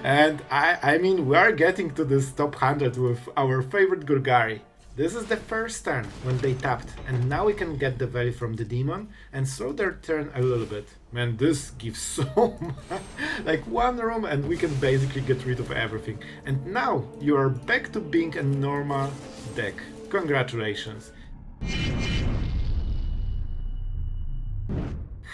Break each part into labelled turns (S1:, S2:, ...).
S1: And I mean, we are getting to this top 100 with our favorite Golgari. This is the first turn when they tapped, and now we can get the value from the demon and slow their turn a little bit. Man, this gives so much, like one room and we can basically get rid of everything. And now you are back to being a normal deck. Congratulations.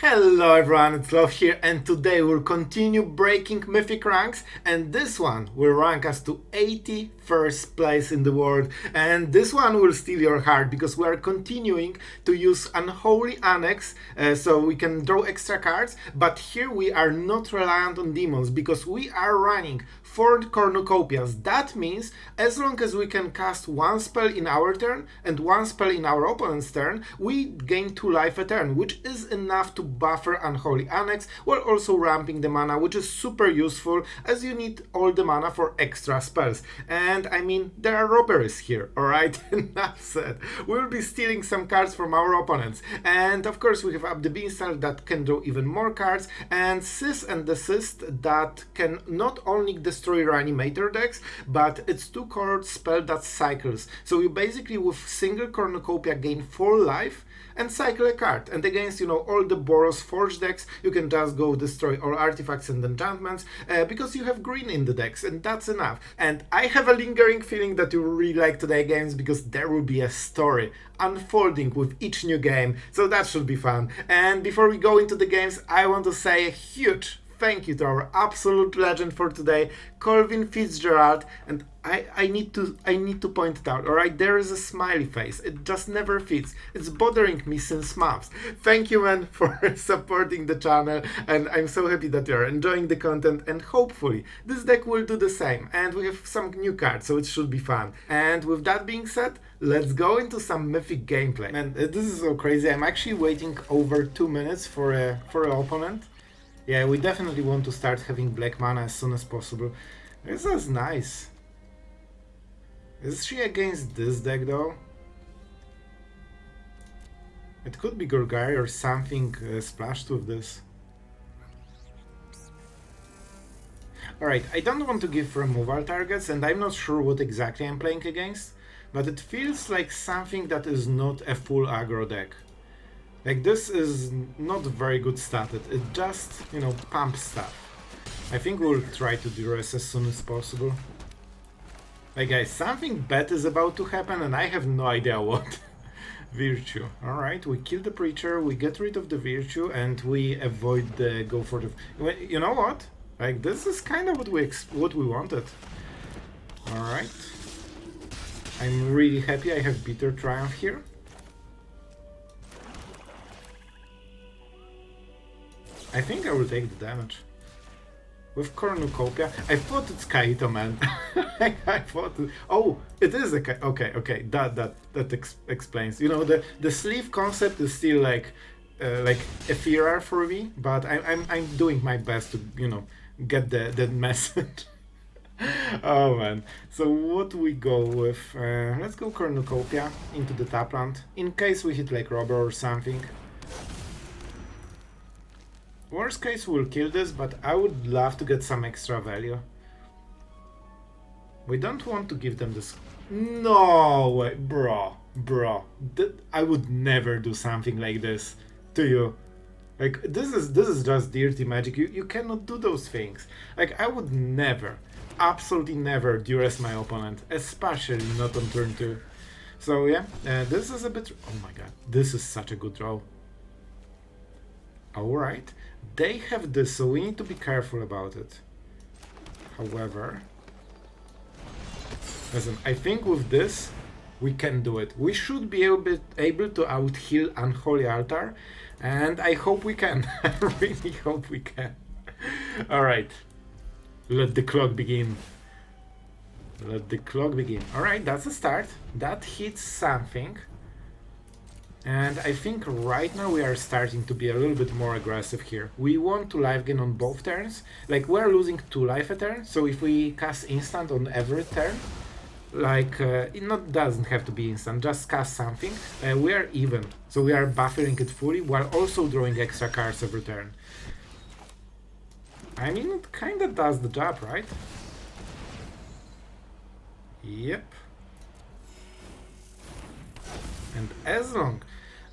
S1: Hello everyone, it's Sloth here, and today we'll continue breaking Mythic ranks, and this one will rank us to 81st place in the world, and this one will steal your heart because we are continuing to use Unholy Annex so we can draw extra cards, but here we are not reliant on demons because we are running 4 cornucopias. That means as long as we can cast one spell in our turn and one spell in our opponent's turn, we gain 2 life a turn, which is enough to buffer Unholy Annex while also ramping the mana, which is super useful as you need all the mana for extra spells. And I mean, there are robberies here, alright? Enough said. We'll be stealing some cards from our opponents. And of course we have Up the Beanstalk that can draw even more cards, and Sys and Desist that can not only destroy reanimator decks, but it's 2-colored spell that cycles. So you basically with single cornucopia gain 4 life and cycle a card. And against, you know, all the Boros Forge decks, you can just go destroy all artifacts and enchantments because you have green in the decks, and that's enough. And I have a lingering feeling that you will really like today's games because there will be a story unfolding with each new game, so that should be fun. And before we go into the games, I want to say a huge thank you to our absolute legend for today, Colvin Fitzgerald, and I need to point it out, alright? There is a smiley face. It just never fits. It's bothering me since months. Thank you, man, for supporting the channel, and I'm so happy that you're enjoying the content, and hopefully this deck will do the same. And we have some new cards, so it should be fun. And with that being said, let's go into some Mythic gameplay. Man, this is so crazy. I'm actually waiting over 2 minutes for an opponent. Yeah, we definitely want to start having black mana as soon as possible. This is nice. Is she against this deck though? It could be Golgari or something splashed with this. Alright, I don't want to give removal targets, and I'm not sure what exactly I'm playing against, but it feels like something that is not a full aggro deck. Like, this is not very good statted, it just, you know, pumps stuff. I think we'll try to Duress as soon as possible. Like, guys, something bad is about to happen and I have no idea what. Virtue. Alright, we kill the Preacher, we get rid of the Virtue, and we avoid the go for the... You know what? Like, this is kind of what we wanted. Alright. I'm really happy I have Bitter Triumph here. I think I will take the damage. With Cornucopia, I thought it's Kaito, man. I thought oh, it is a okay. That explains. You know, the sleeve concept is still like ethereal for me, but I'm doing my best to, you know, get the message. Oh man. So what we go with? Let's go Cornucopia into the tapland in case we hit like Robber or something. Worst case we'll kill this, but I would love to get some extra value. We don't want to give them this. No way, bro. I would never do something like this to you. Like, this is just dirty magic. You cannot do those things. Like, I would never, absolutely never duress my opponent, especially not on turn 2. So yeah, this is a bit. Oh my god, this is such a good draw. Alright, they have this, so we need to be careful about it. However, listen, I think with this, we can do it. We should be able to out-heal Unholy Altar, and I hope we can. I really hope we can. Alright, let the clock begin. Let the clock begin. Alright, that's a start. That hits something. And I think right now we are starting to be a little bit more aggressive here. We want to life gain on both turns. Like, we're losing 2 life a turn, so if we cast instant on every turn, like, it doesn't have to be instant, just cast something, we are even. So we are buffering it fully while also drawing extra cards every turn. I mean, it kinda does the job, right? Yep. And as long...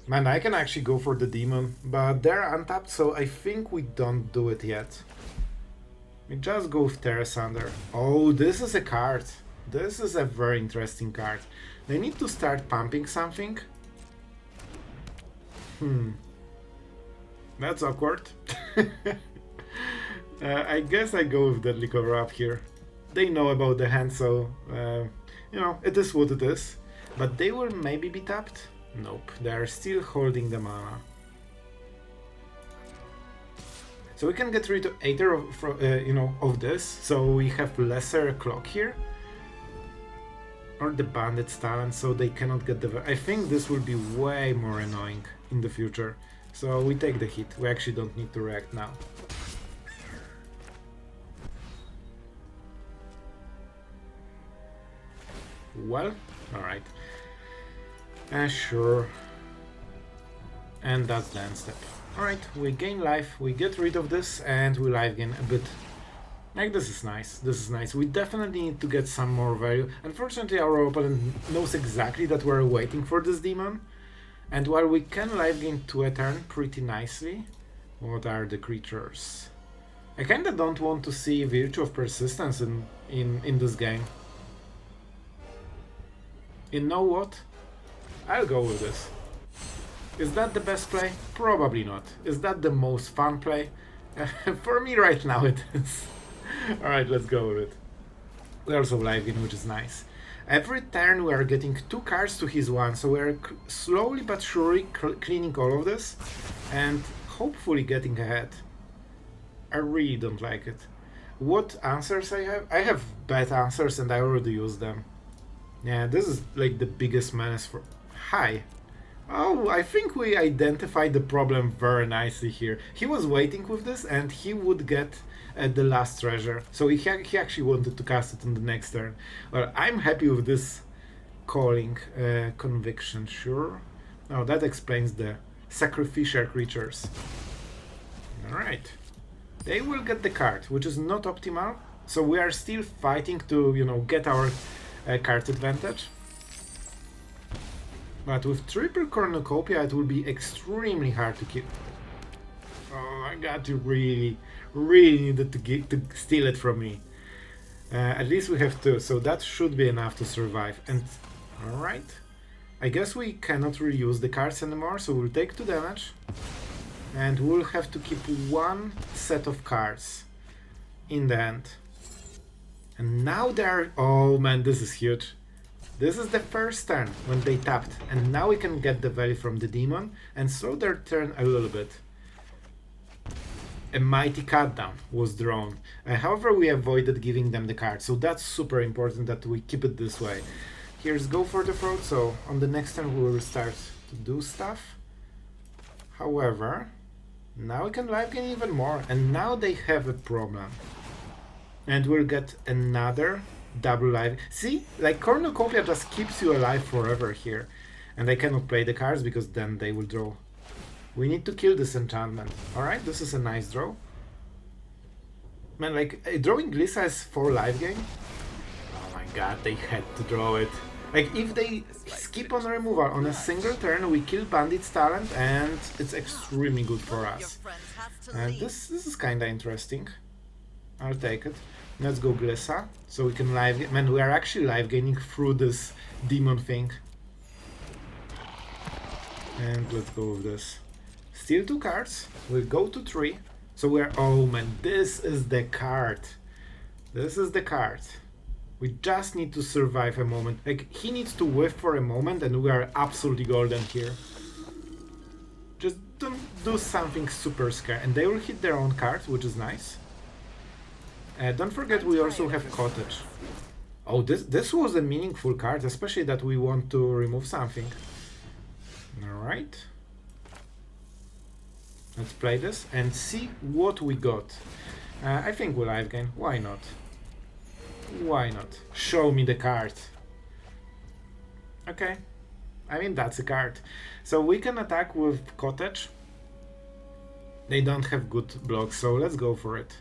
S1: Man, I can actually go for the demon, but they're untapped, so I think we don't do it yet. We just go with Tear Asunder. Oh, this is a card. This is a very interesting card. They need to start pumping something. That's awkward. I guess I go with Deadly Cover-Up here. They know about the hand, so, you know, it is what it is. But they will maybe be tapped? Nope, they are still holding the mana. So we can get rid of either of, you know, of this, so we have lesser clock here. Or the Bandit's Talent, so they cannot get the... I think this will be way more annoying in the future. So we take the hit, we actually don't need to react now. Well, alright. Sure. And that's the end step. Alright, we gain life, we get rid of this, and we life gain a bit. Like, this is nice, this is nice. We definitely need to get some more value. Unfortunately, our opponent knows exactly that we're waiting for this demon. And while we can life gain 2 a turn pretty nicely, what are the creatures? I kinda don't want to see Virtue of Persistence in this game. You know what? I'll go with this. Is that the best play? Probably not. Is that the most fun play? For me right now it is. Alright, let's go with it. We also live in, which is nice. Every turn we are getting 2 cards to his 1, so we are slowly but surely cleaning all of this and hopefully getting ahead. I really don't like it. What answers I have? I have bad answers and I already used them. Yeah, this is like the biggest menace for... Hi. Oh, I think we identified the problem very nicely here. He was waiting with this and he would get the last treasure. So he actually wanted to cast it on the next turn. Well, I'm happy with this calling. Conviction, sure. Now that explains the sacrificial creatures. Alright. They will get the card, which is not optimal. So we are still fighting to, you know, get our card advantage. But with triple Cornucopia it will be extremely hard to kill. Oh my god, you really needed to steal it from me. At least we have 2, so that should be enough to survive. And alright. I guess we cannot really use the cards anymore, so we'll take 2 damage. And we'll have to keep 1 set of cards in the end. And now they're... Oh man, this is huge. This is the first turn when they tapped, and now we can get the value from the demon and slow their turn a little bit. A mighty cutdown was drawn. However, we avoided giving them the card, so that's super important that we keep it this way. Here's go for the fraud, so on the next turn we will start to do stuff. However, now we can life gain even more, and now they have a problem. And we'll get another double life. See, like Cornucopia just keeps you alive forever here. And I cannot play the cards because then they will draw. We need to kill this enchantment. Alright, this is a nice draw. Man, like, drawing Glissa is 4 life gain. Oh my god, they had to draw it. Like, if they skip on removal on a single turn, we kill Bandit's Talent and it's extremely good for us. And this is kinda interesting. I'll take it. Let's go Glissa, so we can live... Man, we are actually live gaining through this demon thing. And let's go with this. Still 2 cards, we'll go to 3. So we're... Oh man, this is the card. This is the card. We just need to survive a moment. Like, he needs to whiff for a moment and we are absolutely golden here. Just don't do something super scary. And they will hit their own card, which is nice. Don't forget we also have Cottage. Oh, this was a meaningful card, especially that we want to remove something. Alright. Let's play this and see what we got. I think we'll live gain. Why not? Why not? Show me the card. Okay. I mean, that's a card. So we can attack with Cottage. They don't have good blocks, so let's go for it.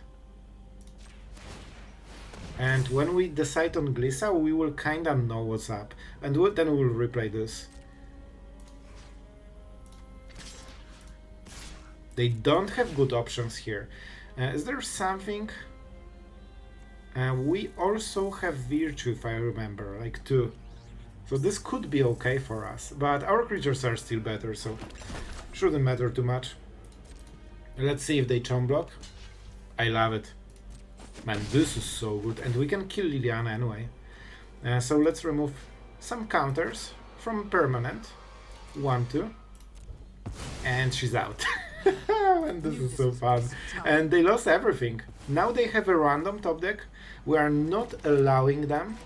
S1: And when we decide on Glissa, we will kinda know what's up. And then we'll replay this. They don't have good options here. Is there something? We also have Virtue, if I remember, like 2. So this could be okay for us. But our creatures are still better, so shouldn't matter too much. Let's see if they chomp block. I love it. Man, this is so good. And we can kill Liliana anyway. So let's remove some counters from permanent. 1, 2. And she's out. And this is so fun. And they lost everything. Now they have a random top deck. We are not allowing them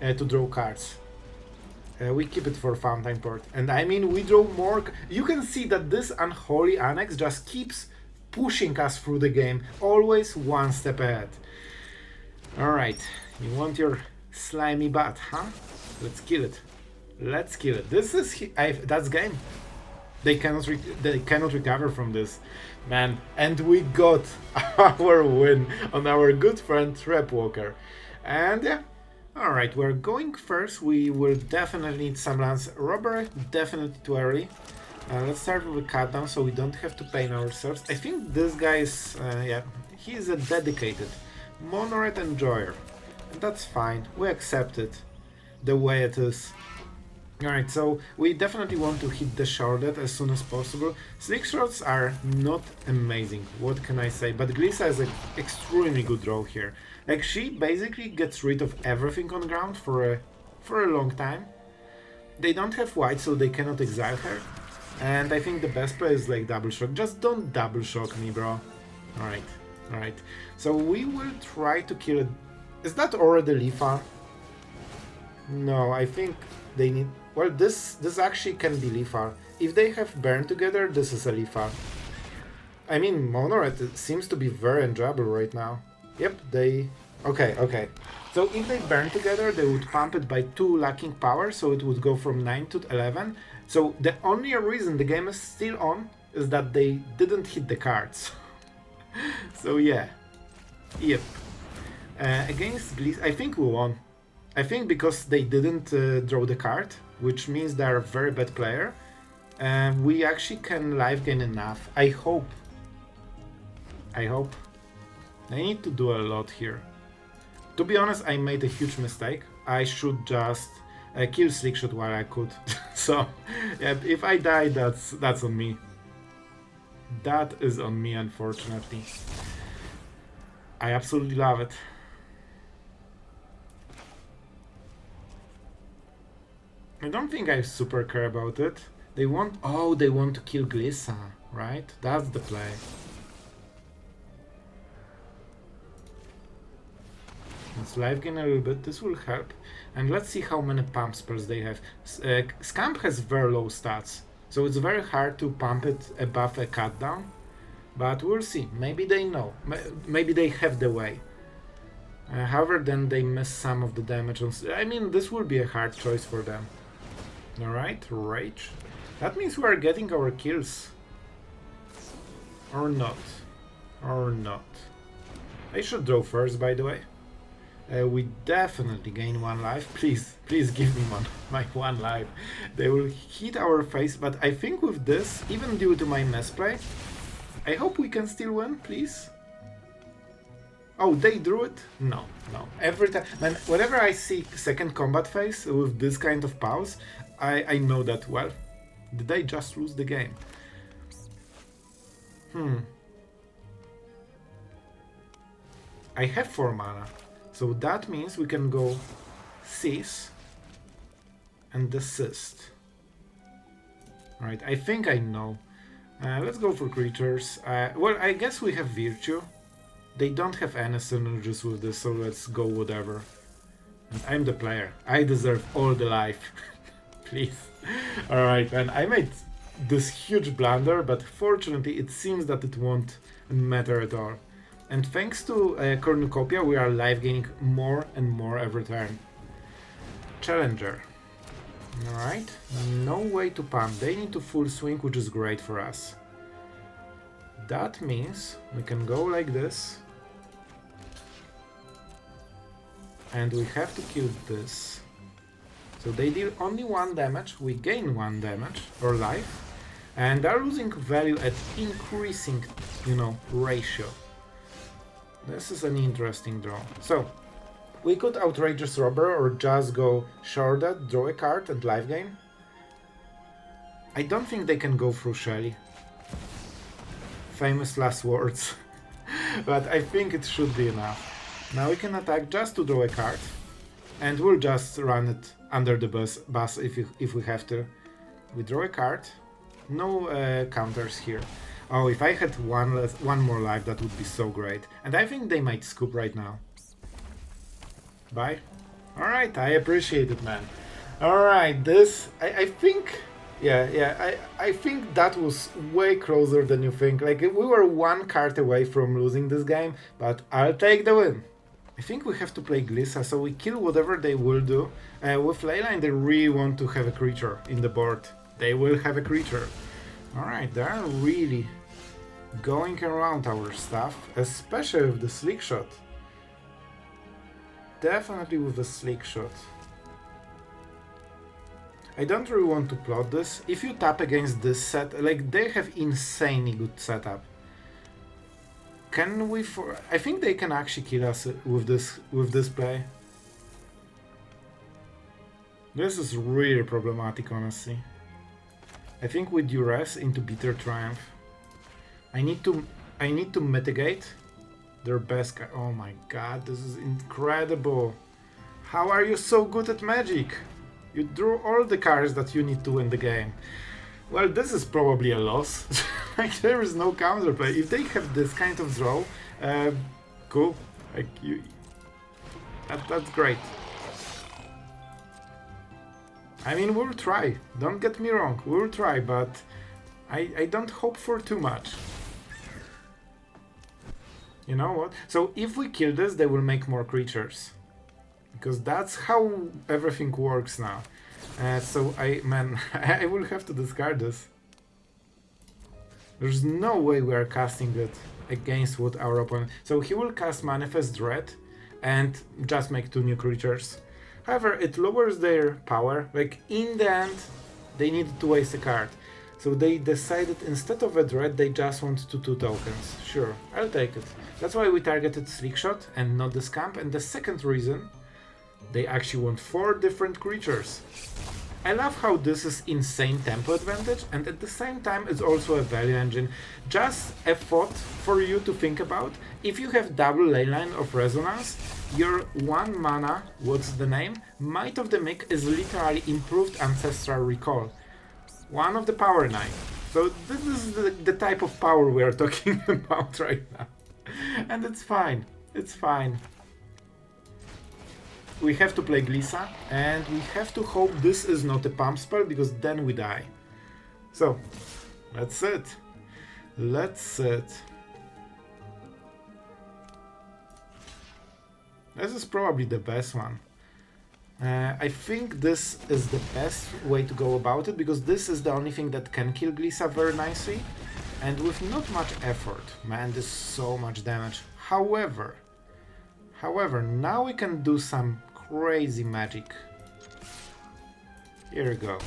S1: to draw cards. We keep it for Fountainport. And I mean, we draw more. You can see that this Unholy Annex just keeps pushing us through the game. Always one step ahead. Alright, you want your slimy butt, huh? Let's kill it. Let's kill it. This is... that's game. They cannot recover from this. Man, and we got our win on our good friend Trapwalker. And yeah, alright, we're going first. We will definitely need some lands. Robbery, definitely too early. Let's start with a cut down so we don't have to pain ourselves. I think this guy is, yeah, he's a dedicated Mono-Red Enjoyer. And that's fine, we accept it the way it is. Alright, so we definitely want to hit the Sheoldred as soon as possible. Slick Shots are not amazing, what can I say, but Glissa is an extremely good draw here. Like, she basically gets rid of everything on ground for a long time. They don't have white, so they cannot exile her. And I think the best play is like double shock. Just don't double shock me, bro. Alright, alright. So we will try to kill it. Is that already Lifa? No, I think they need... Well, this actually can be Lifa. If they have Burn together, this is a Lifa. I mean, Mono-Red seems to be very enjoyable right now. Yep, they... Okay, okay. So if they burn together, they would pump it by 2 lacking power, so it would go from 9 to 11. So the only reason the game is still on is that they didn't hit the cards. So yeah. Yep. Against Glissa, I think we won. I think because they didn't draw the card, which means they're a very bad player. We actually can life gain enough. I hope. I hope. They need to do a lot here. To be honest, I made a huge mistake. I should just kill Slickshot while I could. So, yeah, if I die, that's on me. That is on me, unfortunately. I absolutely love it. I don't think I super care about it. They want... Oh, they want to kill Glissa, right? That's the play. Let's life gain a little bit, this will help. And let's see how many pump spells they have. Scamp has very low stats, so it's very hard to pump it above a cut down. But we'll see, maybe they know, maybe they have the way. However, then they miss some of the damage on... I mean, this will be a hard choice for them. Alright, Rage. That means we are getting our kills. Or not. Or not. I should draw first, by the way. We definitely gain 1 life. Please, please give me my 1 life. They will hit our face, but I think with this, even due to my misplay, I hope we can still win, please. Oh, they drew it? No, no. Every time, man, whenever I see second combat phase with this kind of pause, I know that, well, did I just lose the game? I have 4 mana. So that means we can go Seize and Desist. Alright, I think I know. Let's go for creatures. Well, I guess we have Virtue. They don't have any synergies with this, so let's go whatever. And I'm the player. I deserve all the life. Please. Alright, man, I made this huge blunder, but fortunately it seems that it won't matter at all. And thanks to Cornucopia, we are life gaining more and more every turn. Challenger. Alright, no way to pump. They need to full swing, which is great for us. That means we can go like this. And we have to kill this. So they deal only 1 damage, we gain 1 damage, or life. And they're losing value at increasing, you know, ratio. This is an interesting draw. So, we could Outrageous Robbery or just go Sheoldred, draw a card and life gain. I don't think they can go through Shelly. Famous last words. But I think it should be enough. Now we can attack just to draw a card. And we'll just run it under the bus if we have to. We draw a card. No counters here. Oh, if I had one more life, that would be so great. And I think they might scoop right now. Bye. Alright, I appreciate it, man. Alright, this... I think... Yeah, I think that was way closer than you think. Like, we were 1 card away from losing this game, but I'll take the win. I think we have to play Glissa, so we kill whatever they will do. With Leyline, they really want to have a creature in the board. They will have a creature. Alright, they are really going around our stuff, especially with the Slick Shot. Definitely with the Slick Shot. I don't really want to plot this. If you tap against this set, like, they have insanely good setup. Can we I think they can actually kill us with this play. This is really problematic, honestly. I think with Duress into Bitter Triumph. I need to mitigate their best card. Oh my god, this is incredible. How are you so good at Magic? You drew all the cards that you need to win the game. Well, this is probably a loss. Like, there is no counterplay. If they have this kind of draw, cool. Like, that's great. I mean, we'll try. Don't get me wrong, we'll try, but I don't hope for too much. You know what? So if we kill this, they will make more creatures. Because that's how everything works now. So I will have to discard this. There's no way we are casting it against what our opponent... So he will cast Manifest Dread and just make 2 new creatures. However, it lowers their power. Like, in the end, they needed to waste a card. So they decided instead of a Dread, they just want 2 tokens. Sure, I'll take it. That's why we targeted Slick Shot and not the Scamp. And the second reason, they actually want 4 different creatures. I love how this is insane tempo advantage, and at the same time it's also a value engine. Just a thought for you to think about. If you have double Leyline of Resonance, your 1 mana, what's the name? Might of the Mick is literally improved Ancestral Recall. One of the Power 9. So this is the type of power we are talking about right now. And it's fine. It's fine. We have to play Glissa, and we have to hope this is not a pump spell, because then we die. So, that's it. Let's it. This is probably the best one. I think this is the best way to go about it, because this is the only thing that can kill Glissa very nicely, and with not much effort. Man, this is so much damage. However, now we can do some crazy magic. Here we go.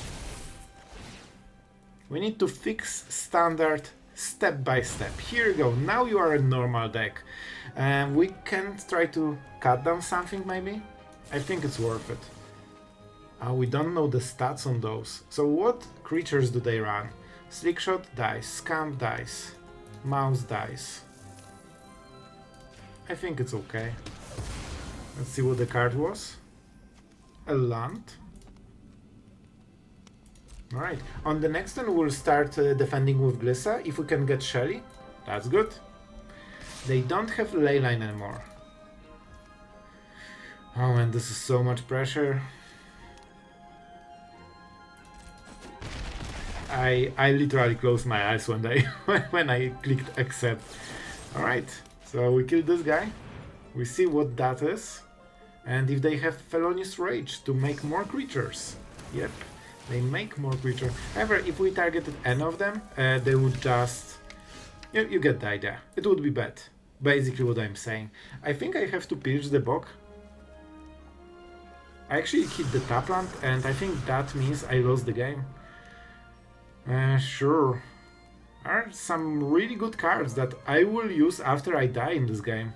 S1: We need to fix standard step by step. Here we go. Now you are a normal deck. We can try to cut down something maybe. I think it's worth it. We don't know the stats on those. So what creatures do they run? Slickshot dice, Scamp dice, Mouse dice. I think it's okay. Let's see what the card was. A land. Alright, on the next turn we'll start defending with Glissa. If we can get Shelly, that's good. They don't have Leyline anymore. Oh man, this is so much pressure. I literally closed my eyes when I clicked accept. Alright, so we killed this guy. We see what that is. And if they have Felonious Rage to make more creatures. Yep, they make more creatures. However, if we targeted any of them, they would just... You get the idea. It would be bad. Basically what I'm saying. I think I have to pitch the book. I actually hit the tap land, and I think that means I lost the game. Sure. Are some really good cards that I will use after I die in this game.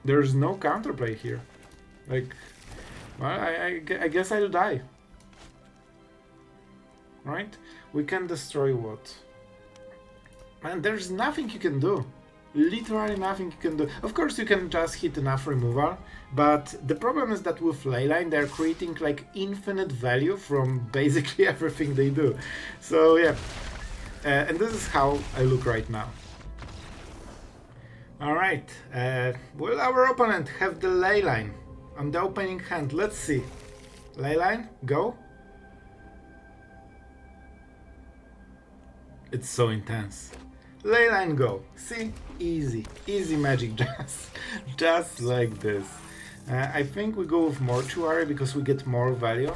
S1: There's no counterplay here. Like, well, I guess I'll die. Right? We can destroy what? Man, there's nothing you can do. Literally nothing you can do. Of course, you can just hit enough removal, but the problem is that with Leyline, they're creating like infinite value from basically everything they do. So yeah, and this is how I look right now. Alright, will our opponent have the Leyline on the opening hand? Let's see. Leyline, go. It's so intense. Leyline, go. See? Easy. Easy magic, just like this. I think we go with Mortuary because we get more value.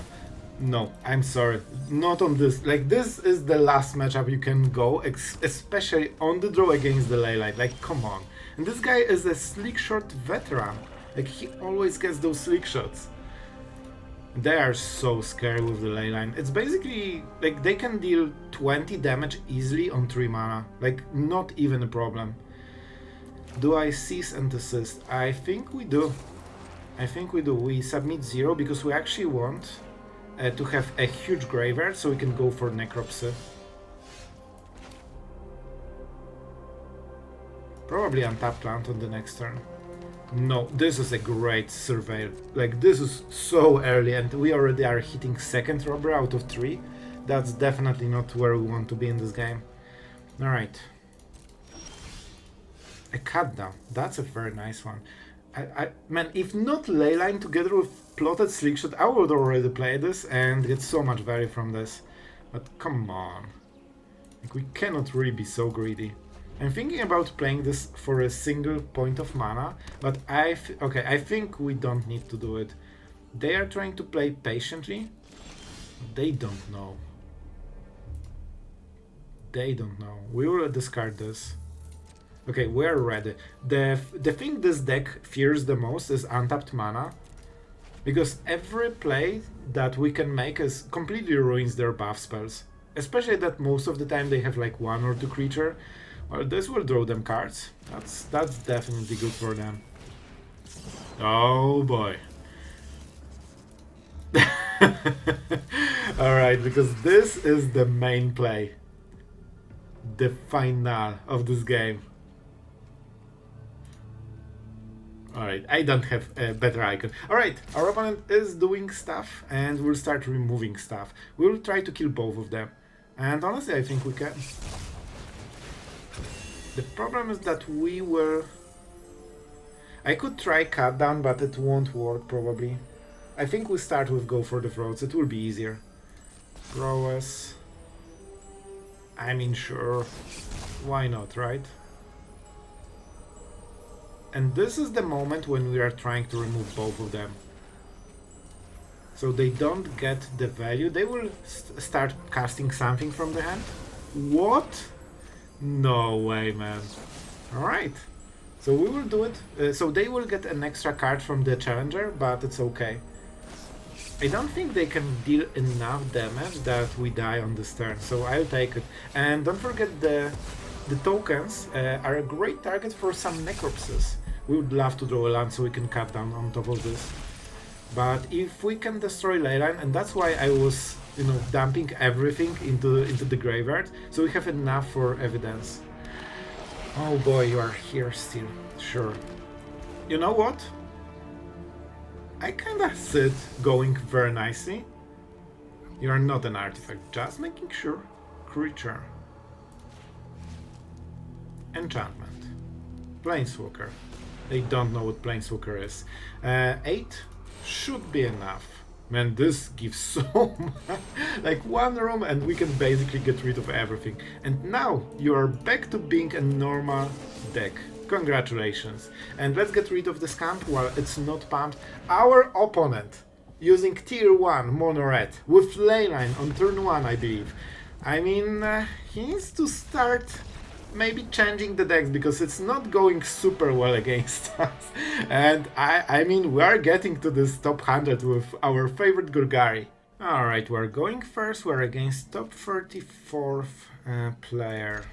S1: No, I'm sorry. Not on this. Like, this is the last matchup you can go, especially on the draw against the Leyline. Like, come on. And this guy is a slick shot veteran. Like, he always gets those slick shots. They are so scary with the Leyline. It's basically like they can deal 20 damage easily on 3 mana. Like, not even a problem. Do I cease and desist? I think we do. I think we do. We submit 0 because we actually want to have a huge graveyard so we can go for Necropsy. Probably untap land on the next turn. No, this is a great surveil. Like, this is so early and we already are hitting second robbery out of 3. That's definitely not where we want to be in this game. Alright. A cut down. That's a very nice one. Man, if not Leyline together with plotted Slickshot, I would already play this and get so much value from this. But come on. Like, we cannot really be so greedy. I'm thinking about playing this for a single point of mana, but I think we don't need to do it. They are trying to play patiently. They don't know. They don't know. We will discard this. Okay, we're ready. The thing this deck fears the most is untapped mana, because every play that we can make is completely ruins their buff spells. Especially that most of the time they have like 1 or 2 creature. Well, this will draw them cards. That's definitely good for them. Oh boy. Alright, because this is the main play. The final of this game. Alright, I don't have a better icon. Alright, our opponent is doing stuff and we'll start removing stuff. We'll try to kill both of them. And honestly, I think we can. The problem is that we will... I could try cut down, but it won't work probably. I think we start with go for the throats, it will be easier. Prowess. I mean, sure. Why not, right? And this is the moment when we are trying to remove both of them. So they don't get the value. They will start casting something from the hand. What? No way, man. Alright. So we will do it. So they will get an extra card from the challenger, but it's okay. I don't think they can deal enough damage that we die on this turn, so I'll take it. And don't forget the tokens are a great target for some necropsies. We would love to draw a land so we can cut down on top of this. But if we can destroy Leyline, and that's why I was, you know, dumping everything into the graveyard, so we have enough for evidence. Oh boy, you are here still. Sure. You know what? I kinda see it going very nicely. You are not an artifact, just making sure. Creature. Enchantment. Planeswalker. They don't know what Planeswalker is. 8 should be enough. Man, this gives so much. Like 1 room and we can basically get rid of everything. And now you are back to being a normal deck. Congratulations. And let's get rid of the scamp while it's not pumped. Our opponent, using tier 1 mono red with Leyline on turn 1, I believe. I mean, he needs to start maybe changing the decks because it's not going super well against us. And I mean, we are getting to this top 100 with our favorite Golgari. Alright, we're going first, we're against top 34th player.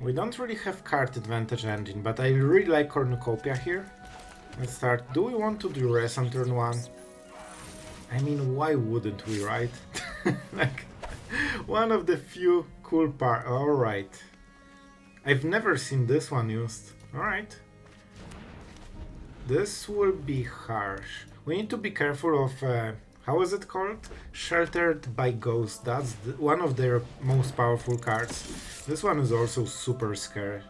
S1: We don't really have card advantage engine, but I really like Cornucopia here. Let's start. Do we want to Duress on turn 1? I mean, why wouldn't we, right? Like, one of the few cool parts. Alright. I've never seen this one used. Alright. This will be harsh. We need to be careful of... how is it called? Sheltered by Ghosts. That's one of their most powerful cards. This one is also super scary.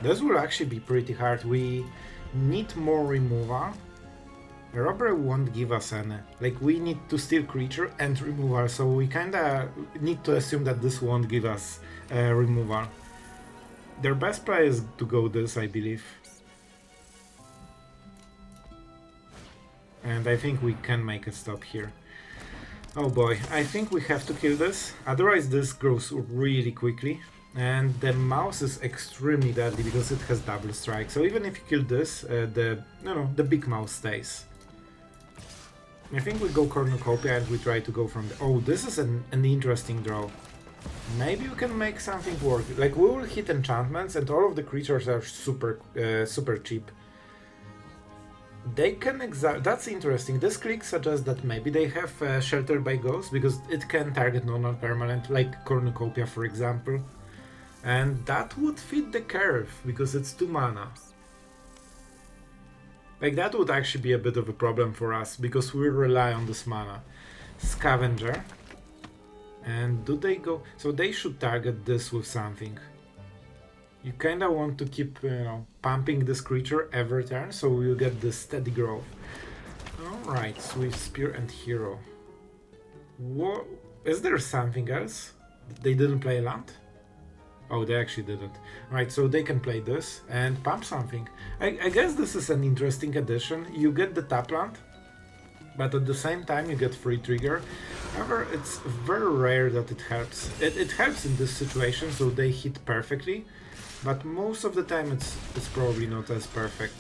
S1: This will actually be pretty hard. We need more removal. The robbery won't give us any. Like, we need to steal creature and removal, so we kinda need to assume that this won't give us removal. Their best play is to go this, I believe. And I think we can make a stop here. Oh boy, I think we have to kill this, otherwise this grows really quickly. And the mouse is extremely deadly because it has double strike, so even if you kill this, the big mouse stays. I think we go Cornucopia and we try to go from the... Oh, this is an interesting draw. Maybe we can make something work. Like, we will hit enchantments and all of the creatures are super cheap. They can exile. That's interesting. This click suggests that maybe they have Sheltered by Ghosts because it can target non-permanent, like Cornucopia, for example. And that would fit the curve because it's 2 mana. Like, that would actually be a bit of a problem for us because we rely on this mana. Scavenger. And do they go... So they should target this with something. You kinda want to keep, pumping this creature every turn, so we'll get this steady growth. Alright, Swift Spear and Hero. What? Is there something else? They didn't play land? Oh, they actually didn't. Alright, so they can play this and pump something. I guess this is an interesting addition. You get the tap land, but at the same time you get free trigger. However, it's very rare that it helps. It helps in this situation, so they hit perfectly. But most of the time it's probably not as perfect.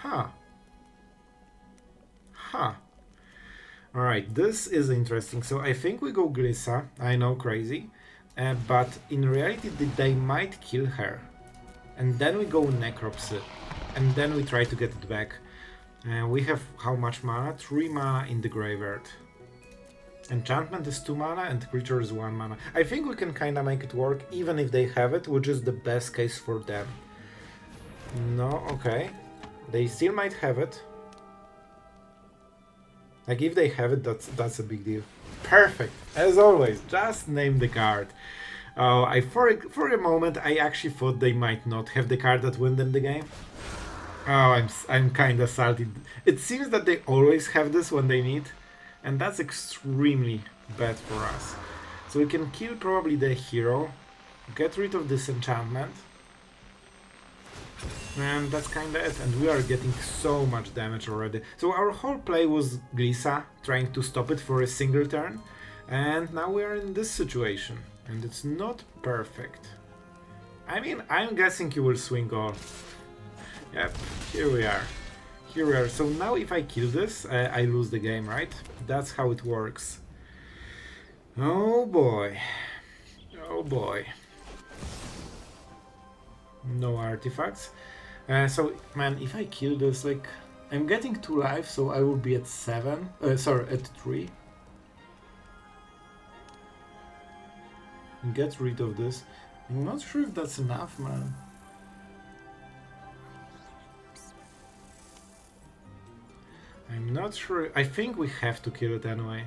S1: Huh. Alright, this is interesting. So I think we go Glissa. I know, crazy. But in reality they might kill her. And then we go Necropsy. And then we try to get it back. We have how much mana? 3 mana in the graveyard. Enchantment is 2 mana and creature is 1 mana. I think we can kinda make it work even if they have it, which is the best case for them. No, okay. They still might have it. Like, if they have it, that's a big deal. Perfect! As always, just name the card. Oh, for a moment I actually thought they might not have the card that win them the game. Oh, I'm kinda salty. It seems that they always have this when they need. And that's extremely bad for us. So we can kill probably the hero, get rid of this enchantment, and that's kinda it. And we are getting so much damage already. So our whole play was Glissa, trying to stop it for a single turn, and now we are in this situation, and it's not perfect. I mean, I'm guessing you will swing all. Yep, here we are. Here we are. So now if I kill this, I lose the game, right? That's how it works. Oh boy. Oh boy. No artifacts. So, man, if I kill this, like, I'm getting 2 lives, so I will be at 7. Sorry, at 3. Get rid of this. I'm not sure if that's enough, man. I'm not sure. I think we have to kill it anyway.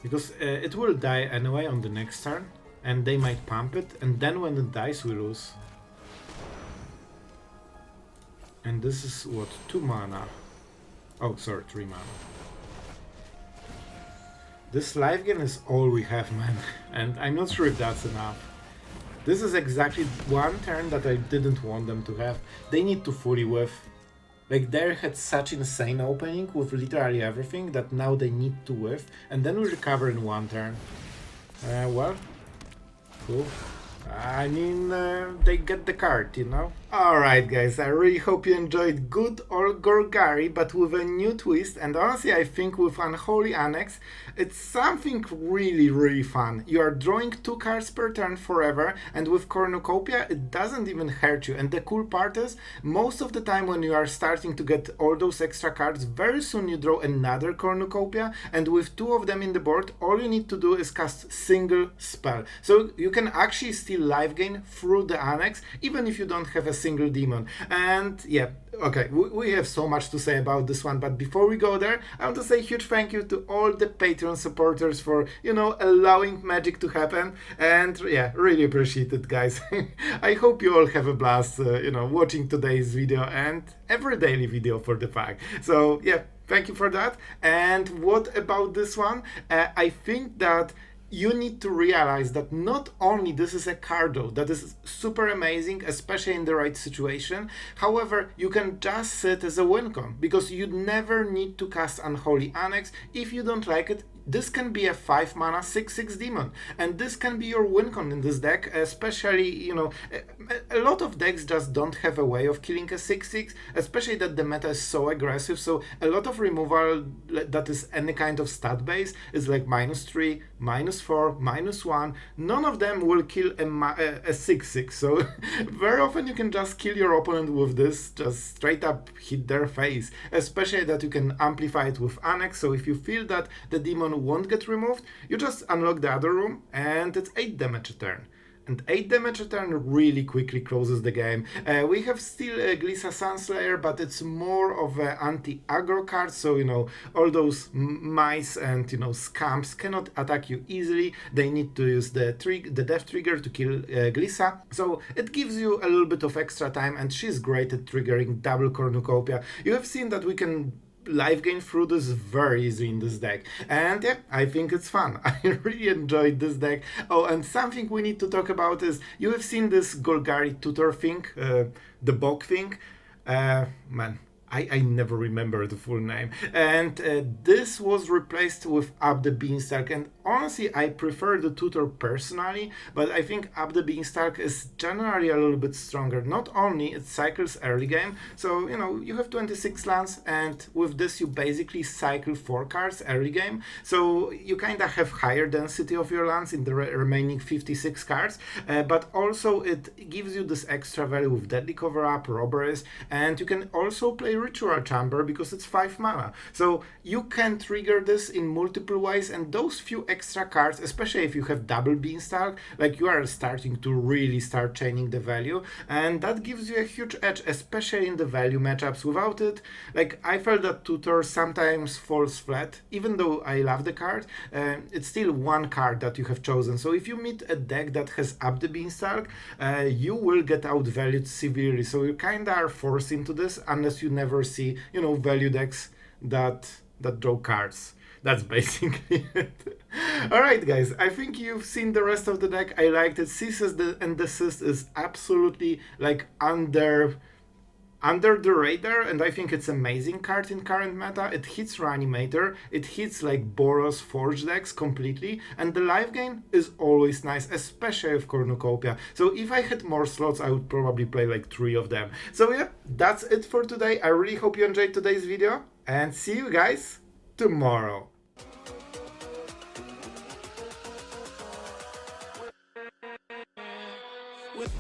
S1: Because it will die anyway on the next turn. And they might pump it. And then when it dies, we lose. And this is what? 2 mana. Oh, sorry, 3 mana. This life gain is all we have, man. And I'm not sure if that's enough. This is exactly 1 turn that I didn't want them to have. They need to fully whiff. Like, they had such insane opening with literally everything that now they need to whiff, and then we recover in 1 turn. Well, cool. I mean, they get the card, you know? Alright guys, I really hope you enjoyed good old Golgari, but with a new twist, and honestly I think with Unholy Annex, it's something really fun. You are drawing 2 cards per turn forever, and with Cornucopia it doesn't even hurt you, and the cool part is, most of the time when you are starting to get all those extra cards, very soon you draw another Cornucopia, and with 2 of them in the board, all you need to do is cast single spell. So you can actually still life gain through the Annex, even if you don't have a single demon. And yeah, okay, we have so much to say about this one, but before we go there, I want to say a huge thank you to all the Patreon supporters for, you know, allowing magic to happen, and yeah, really appreciate it, guys. I hope you all have a blast, you know, watching today's video and every daily video for the fact. So yeah, thank you for that. And what about this one? I think that you need to realize that not only this is a card though that is super amazing, especially in the right situation, however, you can just sit as a win con, because you never need to cast Unholy Annex. If you don't like it, this can be a 5 mana 6/6 demon, and this can be your win con in this deck, especially, you know, a lot of decks just don't have a way of killing a 6/6, especially that the meta is so aggressive, so a lot of removal that is any kind of stat base is like -3, -4, -1, none of them will kill a 6/6, so very often you can just kill your opponent with this, just straight up hit their face, especially that you can amplify it with Annex, so if you feel that the demon won't get removed, you just unlock the other room and it's 8 damage a turn. And 8 damage a turn really quickly closes the game. We have still a Glissa Sunslayer, but it's more of an anti-aggro card, so, you know, all those mice and, you know, scamps cannot attack you easily. They need to use the death trigger to kill Glissa, so it gives you a little bit of extra time, and she's great at triggering double Cornucopia. You have seen that we can life gain through this very easy in this deck, and yeah, I think it's fun. I really enjoyed this deck. Oh, and something we need to talk about is, you have seen this Golgari tutor thing, the bog thing. Man, I never remember the full name, and this was replaced with Up the Beanstalk, and honestly I prefer the tutor personally, but I think Up the Beanstalk is generally a little bit stronger. Not only it cycles early game, so, you know, you have 26 lands, and with this you basically cycle 4 cards early game, so you kind of have higher density of your lands in the remaining 56 cards, but also it gives you this extra value with Deadly Cover-Up, Robberies, and you can also play Ritual Chamber because it's 5 mana. So you can trigger this in multiple ways, and those few extra cards, especially if you have double Beanstalk, like, you are starting to really start chaining the value, and that gives you a huge edge, especially in the value matchups. Without it, like, I felt that tutor sometimes falls flat. Even though I love the card, it's still one card that you have chosen. So if you meet a deck that has Up the Beanstalk, you will get outvalued severely. So you kinda are forced into this unless you never see, you know, value decks that draw cards. That's basically it. Alright guys, I think you've seen the rest of the deck. I liked it. Cease and Desist is absolutely like under the radar, and I think it's an amazing card in current meta. It hits Reanimator, it hits like Boros Forge decks completely, and the life gain is always nice, especially with Cornucopia. So if I had more slots, I would probably play like 3 of them. So yeah, that's it for today. I really hope you enjoyed today's video, and see you guys tomorrow. With